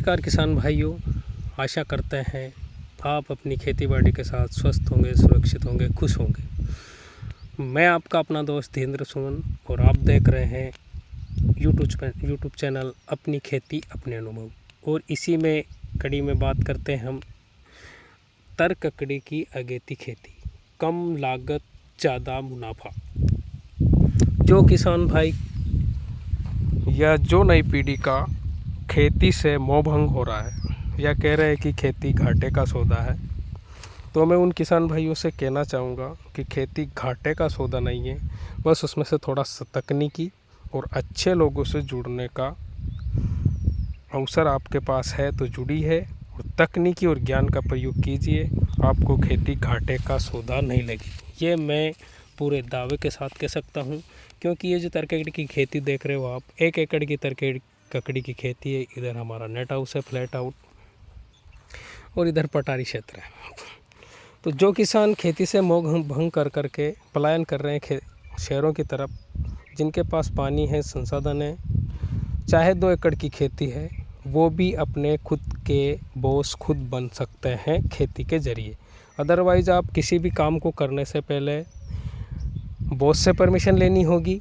नमस्कार किसान भाइयों, आशा करते हैं आप अपनी खेती बाड़ी के साथ स्वस्थ होंगे, सुरक्षित होंगे, खुश होंगे। मैं आपका अपना दोस्त धीरेन्द्र सुमन और आप देख रहे हैं यूट्यूब चैनल अपनी खेती अपने अनुभव। और इसी में कड़ी में बात करते हैं हम तरककड़ी की अगेती खेती, कम लागत ज़्यादा मुनाफा। जो किसान भाई या जो नई पीढ़ी का खेती से मोहभंग हो रहा है या कह रहे हैं कि खेती घाटे का सौदा है, तो मैं उन किसान भाइयों से कहना चाहूँगा कि खेती घाटे का सौदा नहीं है। बस उसमें से थोड़ा सा तकनीकी और अच्छे लोगों से जुड़ने का अवसर आपके पास है तो जुड़ी है, और तकनीकी और ज्ञान का प्रयोग कीजिए, आपको खेती घाटे का सौदा नहीं लगी। ये मैं पूरे दावे के साथ कह सकता हूँ, क्योंकि ये जो तरककड़ी की खेती देख रहे हो आप, 1 एकड़ की तरककड़ी की खेती है। इधर हमारा नेट हाउस है, फ्लैट आउट, और इधर पटारी क्षेत्र है। तो जो किसान खेती से मोह भंग कर करके पलायन कर रहे हैं शहरों की तरफ, जिनके पास पानी है, संसाधन है, चाहे 2 एकड़ की खेती है, वो भी अपने खुद के बॉस खुद बन सकते हैं खेती के ज़रिए। अदरवाइज़ आप किसी भी काम को करने से पहले बॉस से परमिशन लेनी होगी,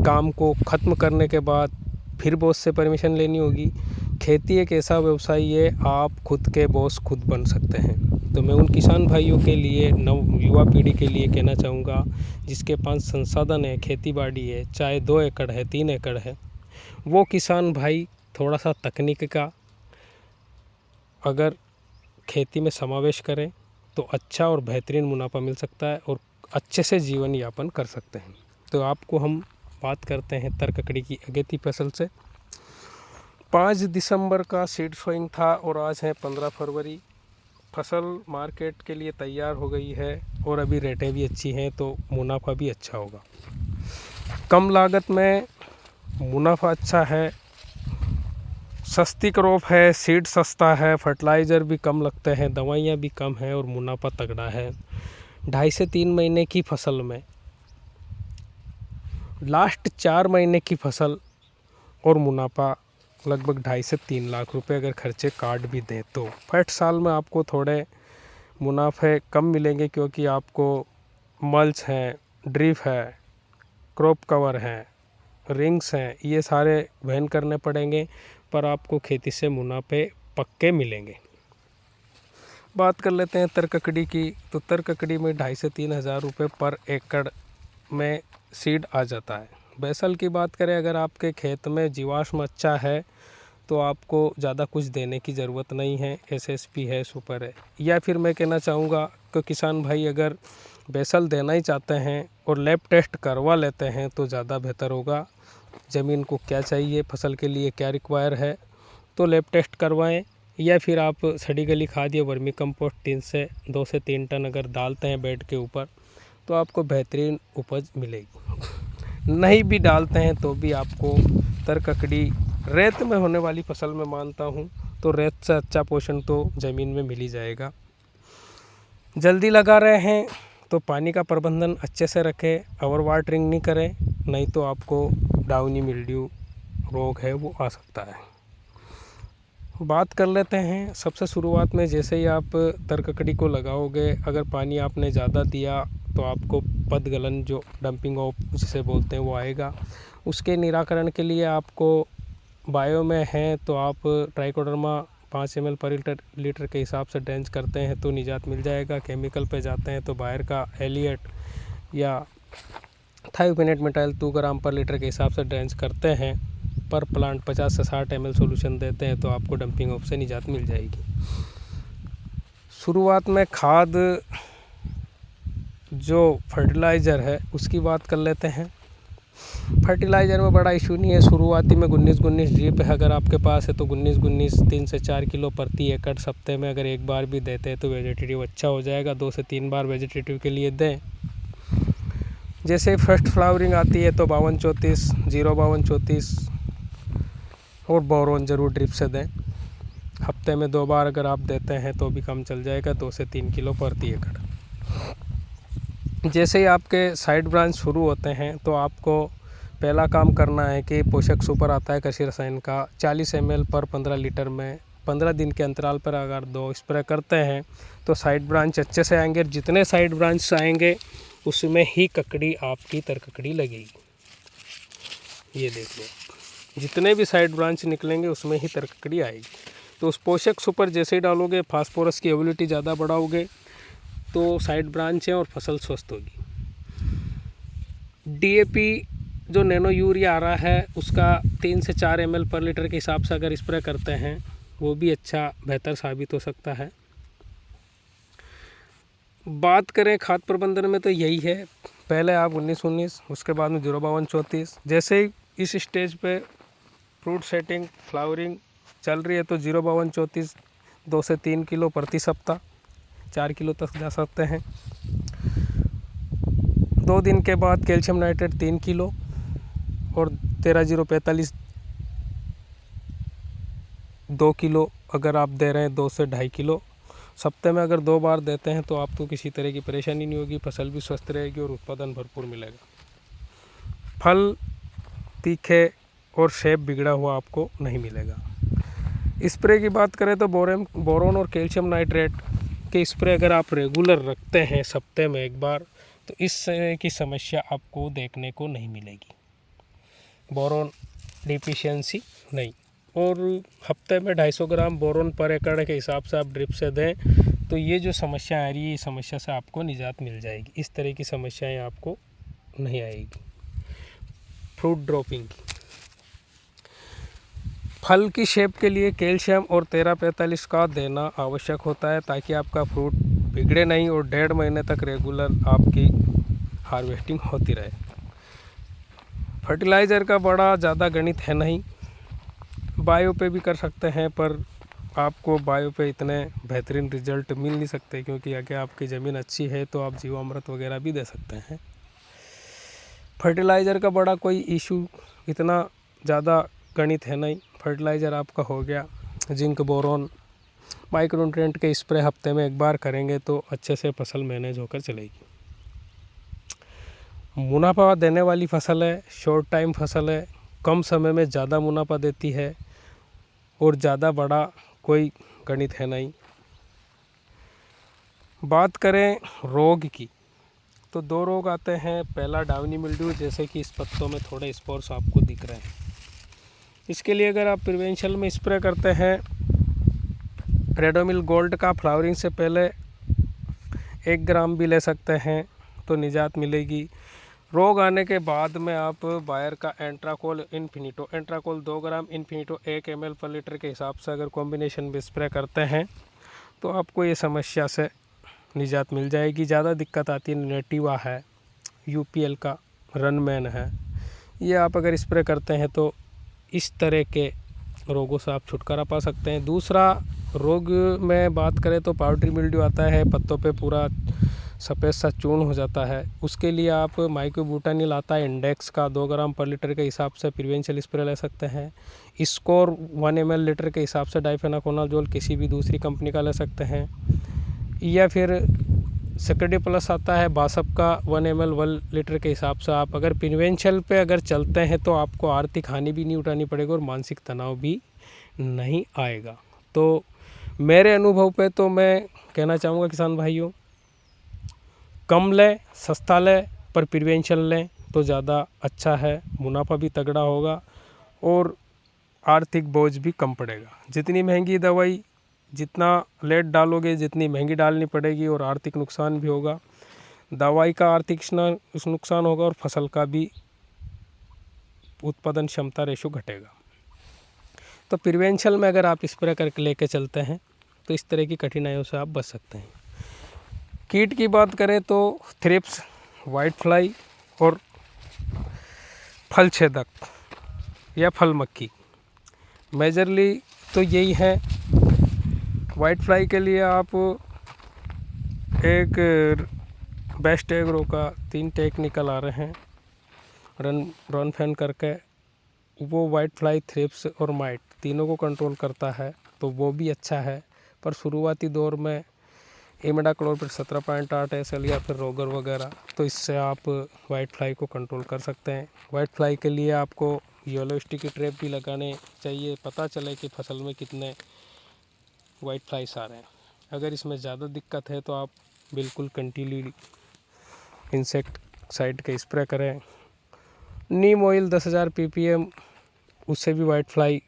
काम को ख़त्म करने के बाद फिर बॉस से परमिशन लेनी होगी। खेती एक ऐसा व्यवसाय है, आप खुद के बॉस खुद बन सकते हैं। तो मैं उन किसान भाइयों के लिए, नव युवा पीढ़ी के लिए कहना चाहूँगा, जिसके पास संसाधन है, खेती बाड़ी है, चाहे 2 एकड़ है, 3 एकड़ है, वो किसान भाई थोड़ा सा तकनीक का अगर खेती में समावेश करें तो अच्छा और बेहतरीन मुनाफा मिल सकता है और अच्छे से जीवन यापन कर सकते हैं। तो आपको हम बात करते हैं तरककड़ी की अगेती फसल से। 5 दिसंबर का सीड सोइंग था और आज है 15 फरवरी। फसल मार्केट के लिए तैयार हो गई है और अभी रेटें भी अच्छी हैं, तो मुनाफा भी अच्छा होगा। कम लागत में मुनाफा अच्छा है, सस्ती क्रॉप है, सीड सस्ता है, फर्टिलाइज़र भी कम लगते हैं, दवाइयाँ भी कम हैं और मुनाफा तगड़ा है। 2.5 से 3 महीने की फसल में लास्ट 4 महीने की फसल और मुनाफा लगभग 2.5 से 3 लाख रुपए अगर खर्चे काट भी दें तो। फर्स्ट साल में आपको थोड़े मुनाफे कम मिलेंगे, क्योंकि आपको मल्च है, ड्रिप है, क्रॉप कवर है, रिंग्स हैं, ये सारे वहन करने पड़ेंगे, पर आपको खेती से मुनाफे पक्के मिलेंगे। बात कर लेते हैं तरककड़ी की। तो तरककड़ी में 2.5 से 3 हज़ार रुपये पर एकड़ में सीड आ जाता है। बैसल की बात करें, अगर आपके खेत में जीवाश्म अच्छा है तो आपको ज़्यादा कुछ देने की ज़रूरत नहीं है, SSP है, सुपर है। या फिर मैं कहना चाहूँगा कि किसान भाई अगर बैसल देना ही चाहते हैं और लैब टेस्ट करवा लेते हैं तो ज़्यादा बेहतर होगा। ज़मीन को क्या चाहिए, फसल के लिए क्या रिक्वायर है, तो लैब टेस्ट करवाएं। या फिर आप सड़ी गली खाद या वर्मी कंपोस्ट 2 से 3 टन अगर डालते हैं बेड के ऊपर, तो आपको बेहतरीन उपज मिलेगी। नहीं भी डालते हैं तो भी आपको तरककड़ी रेत में होने वाली फसल में मानता हूँ, तो रेत से अच्छा पोषण तो ज़मीन में मिल ही जाएगा। जल्दी लगा रहे हैं तो पानी का प्रबंधन अच्छे से रखें, ओवर वाटरिंग नहीं करें, नहीं तो आपको डाउनी मिल्ड्यू रोग है वो आ सकता है। बात कर लेते हैं सबसे शुरुआत में, जैसे ही आप तरककड़ी को लगाओगे, अगर पानी आपने ज़्यादा दिया तो आपको पदगलन, जो डंपिंग ऑफ जिसे बोलते हैं, वो आएगा। उसके निराकरण के लिए आपको बायो में है तो आप ट्राइकोडर्मा 5 ml पर लीटर के हिसाब से ड्रेंच करते हैं तो निजात मिल जाएगा। केमिकल पे जाते हैं तो बाहर का एलियट या थायोफेनेट मेटाइल 2 ग्राम पर लीटर के हिसाब से ड्रेंच करते हैं, पर प्लांट 50 से 60 ml सोल्यूशन देते हैं, तो आपको डंपिंग ऑफ से निजात मिल जाएगी। शुरुआत में खाद, जो फर्टिलाइज़र है उसकी बात कर लेते हैं। फर्टिलाइज़र में बड़ा इशू नहीं है। शुरुआती में 19-19 ड्रिप है अगर आपके पास है तो 19-19 3 से 4 किलो प्रति एकड़ सप्ते में अगर एक बार भी देते हैं तो वेजिटेटिव अच्छा हो जाएगा। 2 से 3 बार वेजिटेटिव के लिए दें। जैसे फर्स्ट फ्लावरिंग आती है तो 52-34, 0-52-34 और बोरोन ज़रूर ड्रिप से दें। हफ्ते में 2 बार अगर आप देते हैं तो भी कम चल जाएगा, 2 से 3 किलो प्रति एकड़। जैसे ही आपके साइड ब्रांच शुरू होते हैं तो आपको पहला काम करना है कि पोषक सुपर आता है कृषि रसायन का, 40 ml पर 15 लीटर में 15 दिन के अंतराल पर अगर 2 स्प्रे करते हैं तो साइड ब्रांच अच्छे से आएंगे। जितने साइड ब्रांच आएंगे उसमें ही ककड़ी आपकी तरककड़ी लगेगी। ये देख लो, जितने भी साइड ब्रांच निकलेंगे उसमें ही तरककड़ी आएगी। तो उस पोषक सुपर जैसे ही डालोगे, फास्फोरस की एबिलिटी ज़्यादा बढ़ाओगे तो साइड ब्रांच है और फसल स्वस्थ होगी। DAP जो नैनो यूरिया आ रहा है उसका 3 से 4 ml पर लीटर के हिसाब से अगर स्प्रे करते हैं वो भी अच्छा बेहतर साबित हो सकता है। बात करें खाद प्रबंधन में तो यही है, पहले आप 19-19, उसके बाद में 052-34। जैसे ही इस स्टेज पे फ्रूट सेटिंग फ्लावरिंग चल रही है तो 052-34 2 से 3 किलो प्रति सप्ताह, 4 किलो तक जा सकते हैं। 2 दिन के बाद कैल्शियम नाइट्रेट 3 किलो और 13-0-45 2 किलो अगर आप दे रहे हैं 2 से 2.5 किलो सप्ताह में अगर 2 बार देते हैं तो आपको किसी तरह की परेशानी नहीं होगी, फसल भी स्वस्थ रहेगी और उत्पादन भरपूर मिलेगा। फल तीखे और शेप बिगड़ा हुआ आपको नहीं मिलेगा। स्प्रे की बात करें तो बोरोन और कैल्शियम नाइट्रेट के स्प्रे अगर आप रेगुलर रखते हैं सप्ताह में एक बार तो इस तरह की समस्या आपको देखने को नहीं मिलेगी, बोरोन डिफिशियंसी नहीं। और हफ्ते में 250 ग्राम बोरोन पर एकड़ के हिसाब से आप ड्रिप से दें तो ये जो समस्या आ रही है, इस समस्या से आपको निजात मिल जाएगी। इस तरह की समस्याएं आपको नहीं आएगी। फ्रूट ड्रॉपिंग की, फल की शेप के लिए कैल्शियम और 13-45 का देना आवश्यक होता है ताकि आपका फ्रूट बिगड़े नहीं और 1.5 महीने तक रेगुलर आपकी हार्वेस्टिंग होती रहे। फर्टिलाइज़र का बड़ा ज़्यादा गणित है नहीं, बायो पे भी कर सकते हैं पर आपको बायो पे इतने बेहतरीन रिजल्ट मिल नहीं सकते क्योंकि अगर आपकी ज़मीन अच्छी है तो आप जीवामृत वगैरह भी दे सकते हैं। फर्टिलाइज़र का बड़ा कोई इशू इतना ज़्यादा गणित है नहीं। फर्टिलाइज़र आपका हो गया जिंक बोरोन माइक्रोन्यूट्रिएंट के स्प्रे हफ्ते में एक बार करेंगे तो अच्छे से फसल मैनेज होकर चलेगी। मुनाफा देने वाली फसल है, शॉर्ट टाइम फसल है, कम समय में ज़्यादा मुनाफा देती है और ज़्यादा बड़ा कोई गणित है नहीं। बात करें रोग की तो 2 रोग आते हैं। पहला डाउनी मिल्ड्यू, जैसे कि इस पत्तों में थोड़े स्पोर्स आपको दिख रहे हैं। इसके लिए अगर आप प्रिवेंशन में स्प्रे करते हैं रेडोमिल गोल्ड का फ्लावरिंग से पहले 1 ग्राम भी ले सकते हैं तो निजात मिलेगी। रोग आने के बाद में आप बायर का एंट्राकोल 2 ग्राम, इन्फिनिटो 1 ml पर लीटर के हिसाब से अगर कॉम्बिनेशन में स्प्रे करते हैं तो आपको ये समस्या से निजात मिल जाएगी। ज़्यादा दिक्कत आती है नेटिवा है, UPL का रनमैन है, ये आप अगर स्प्रे करते हैं तो इस तरह के रोगों से आप छुटकारा पा सकते हैं। दूसरा रोग में बात करें तो पाउडरी मिल्ड्यू आता है, पत्तों पे पूरा सफ़ेद सा चूर्ण हो जाता है। उसके लिए आप माइक्रोब्यूटानिल आता है इंडेक्स का 2 ग्राम पर लीटर के हिसाब से प्रिवेंशियल स्प्रे ले सकते हैं। स्कोर 1 ml लीटर के हिसाब से डाइफेनाकोनाजोल किसी भी दूसरी कंपनी का ले सकते हैं। या फिर सेकेडी प्लस आता है बासप का 1 ml 1 लीटर के हिसाब से। आप अगर प्रिवेंशियल पे अगर चलते हैं तो आपको आर्थिक हानि भी नहीं उठानी पड़ेगी और मानसिक तनाव भी नहीं आएगा। तो मेरे अनुभव पे तो मैं कहना चाहूँगा किसान भाइयों, कम लें, सस्ता लें पर प्रिवेंशन लें तो ज़्यादा अच्छा है, मुनाफा भी तगड़ा होगा और आर्थिक बोझ भी कम पड़ेगा। जितनी महंगी दवाई जितना लेट डालोगे जितनी महंगी डालनी पड़ेगी और आर्थिक नुकसान भी होगा। दवाई का आर्थिक नुकसान होगा और फसल का भी उत्पादन क्षमता रेशो घटेगा। तो प्रिवेंशन में अगर आप स्प्रे करके लेके चलते हैं तो इस तरह की कठिनाइयों से आप बच सकते हैं। कीट की बात करें तो थ्रिप्स, वाइट फ्लाई और फल छेदक या फल मक्खी मेजरली तो यही है। वाइट फ्लाई के लिए आप एक बेस्ट एग्रो का 3 टेक्निकल आ रहे हैं रन फैन करके, वो वाइट फ्लाई, थ्रिप्स और माइट तीनों को कंट्रोल करता है तो वो भी अच्छा है। पर शुरुआती दौर में इमिडाक्लोपीड 17.8 SL या फिर रोगर वगैरह, तो इससे आप वाइट फ्लाई को कंट्रोल कर सकते हैं। वाइट फ्लाई के लिए आपको येलो स्टिकी ट्रैप भी लगाने चाहिए, पता चले कि फसल में कितने वाइट फ्लाइस आ रहे हैं। अगर इसमें ज़्यादा दिक्कत है तो आप बिल्कुल कंटिन्यू इंसेक्टिसाइड का स्प्रे करें। नीम ऑयल 10,000 ppm, उससे भी वाइट फ्लाई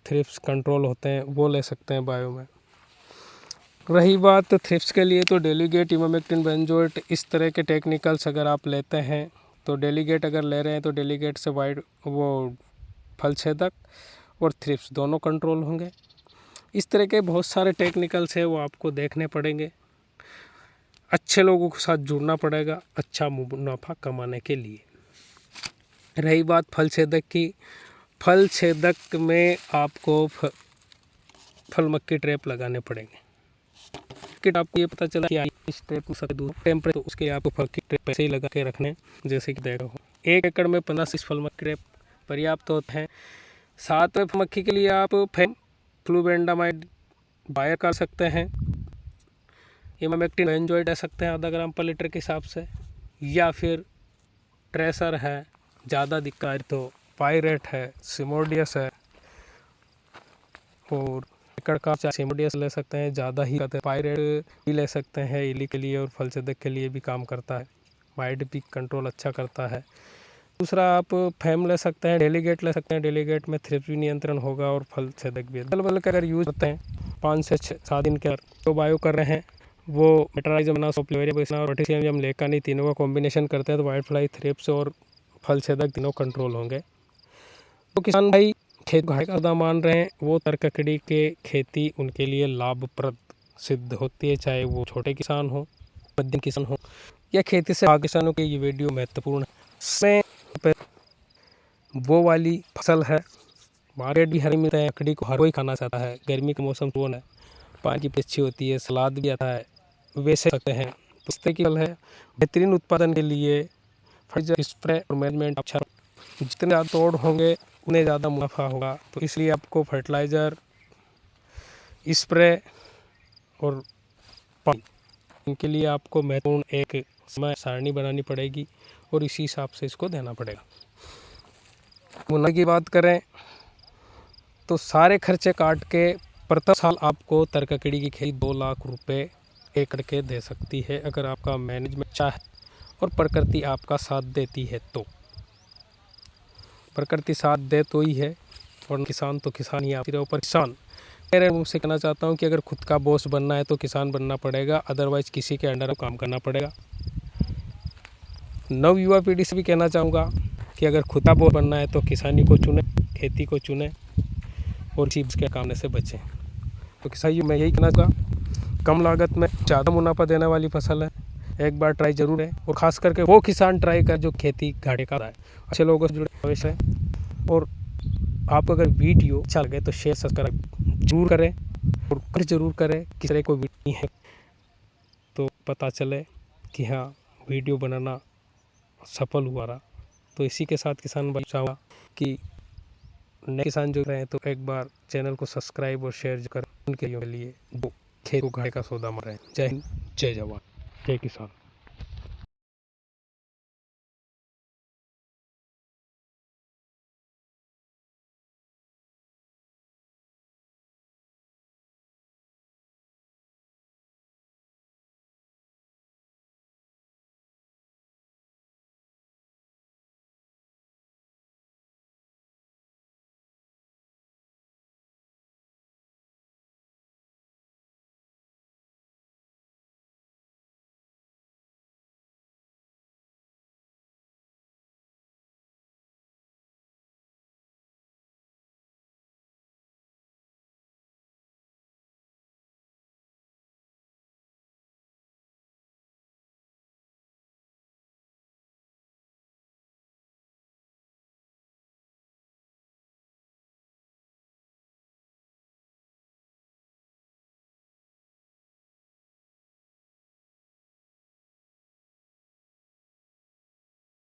थ्रिप्स कंट्रोल होते हैं, वो ले सकते हैं बायो में। रही बात थ्रिप्स के लिए तो डेलीगेट, इमामेक्टिन, बेंजोएट, इस तरह के टेक्निकल्स अगर आप लेते हैं तो डेलीगेट अगर ले रहे हैं तो डेलीगेट से वाइट वो फल छेदक और थ्रिप्स दोनों कंट्रोल होंगे। इस तरह के बहुत सारे टेक्निकल्स है, वो आपको देखने पड़ेंगे। अच्छे लोगों के साथ जुड़ना पड़ेगा अच्छा मुनाफा कमाने के लिए। रही बात फल छेदक की, फल छेदक में आपको फल मक्खी ट्रैप लगाने पड़ेंगे। किट आपको ये पता चला कि इस ट्रैप में सबसे दूर टेम्परेचर, तो उसके आपको फल की ट्रैप ऐसे ही लगा के रखने, जैसे कि देखा हो 1 एकड़ में 15 से 20 फल मक्खी ट्रैप पर्याप्त होते हैं। 7 मक्खी के लिए आप फ्लूबेंडामाइड बायर कर सकते हैं, इमामेक्टिन बेंजोएट ले सकते हैं आधा ग्राम पर लीटर के हिसाब से, या फिर ट्रेसर है, ज़्यादा दिक्कत तो पायरेट है, सिमोडियस है, और एकड़ का सिमोडियस ले सकते हैं। ज़्यादा ही पायरेट भी ले सकते हैं, इली के लिए और फल छेदक के लिए भी काम करता है, माइट भी कंट्रोल अच्छा करता है। दूसरा आप फैम ले सकते हैं, डेलीगेट ले सकते हैं, डेलीगेट में थ्रिप्स भी नियंत्रण होगा और फल छेदक भी। बल का अगर यूज करते हैं 5 से 7 दिन के तो बायो कर रहे हैं, वो मेटराइजम और लेका नहीं, तीनों का कॉम्बिनेशन करते हैं तो वाइट फ्लाई, थ्रिप्स और फल छेदक तीनों कंट्रोल होंगे। तो किसान भाई खेत घाटे का सौदा मान रहे हैं, वो तरककड़ी के खेती उनके लिए लाभप्रद सिद्ध होती है, चाहे वो छोटे किसान हो, मध्यम किसान हो या खेती से आगे किसानों के। ये वीडियो महत्वपूर्ण है, वो वाली फसल है, मार्केट भी हरी मिलता है, ककड़ी को हर कोई खाना चाहता है, गर्मी का मौसम तो है, पानी की अच्छी होती है, सलाद भी आता है, वैसे सकते हैं। पुस्ते की फल है, बेहतरीन उत्पादन के लिए फर्टिलाइजर स्प्रे और मैनेजमेंट अच्छा, जितने ज़्यादा तोड़ होंगे उतने ज़्यादा मुनाफा होगा। तो इसलिए आपको फर्टिलाइज़र, स्प्रे और पानी, इनके लिए आपको महत्वपूर्ण एक समय सारणी बनानी पड़ेगी और इसी हिसाब से इसको देना पड़ेगा। मुनाफे की बात करें तो सारे खर्चे काट के प्रति साल आपको तरककड़ी की खेती 2 लाख रुपए एकड़ के दे सकती है, अगर आपका मैनेजमेंट अच्छा है और प्रकृति आपका साथ देती है तो। प्रकृति साथ दे तो ही है, और किसान तो किसान ही आती रहे। ऊपर किसान, मेरे मुँह से कहना चाहता हूँ कि अगर खुद का बॉस बनना है तो किसान बनना पड़ेगा, अदरवाइज किसी के अंडर काम करना पड़ेगा। नव युवा पीढ़ी से भी कहना चाहूँगा कि अगर खुद का बॉस बनना है तो किसानी को चुने, खेती को चुने और चीज़ के काम से बचें। तो किसान मैं यही कहना चाहूँगा, कम लागत में ज़्यादा मुनाफा देने वाली फसल है, एक बार ट्राई जरूर है, और ख़ास करके वो किसान ट्राई कर जो खेती घाटे का है। अच्छे लोगों से जुड़े भविष्य है। और आप अगर वीडियो अच्छा लगे तो शेयर सब्सक्राइब जरूर करें और कुछ जरूर करें, किस तरह को वीडियो है तो पता चले कि हाँ वीडियो बनाना सफल हुआ रहा। तो इसी के साथ किसान भाई चाहूँगा कि नए किसान जो रहे हैं तो एक बार चैनल को सब्सक्राइब और शेयर करें, उनके लिए जो खेत को घाटे का सौदा मार रहे हैं। जय हिंद, जय जवान, जय किसान।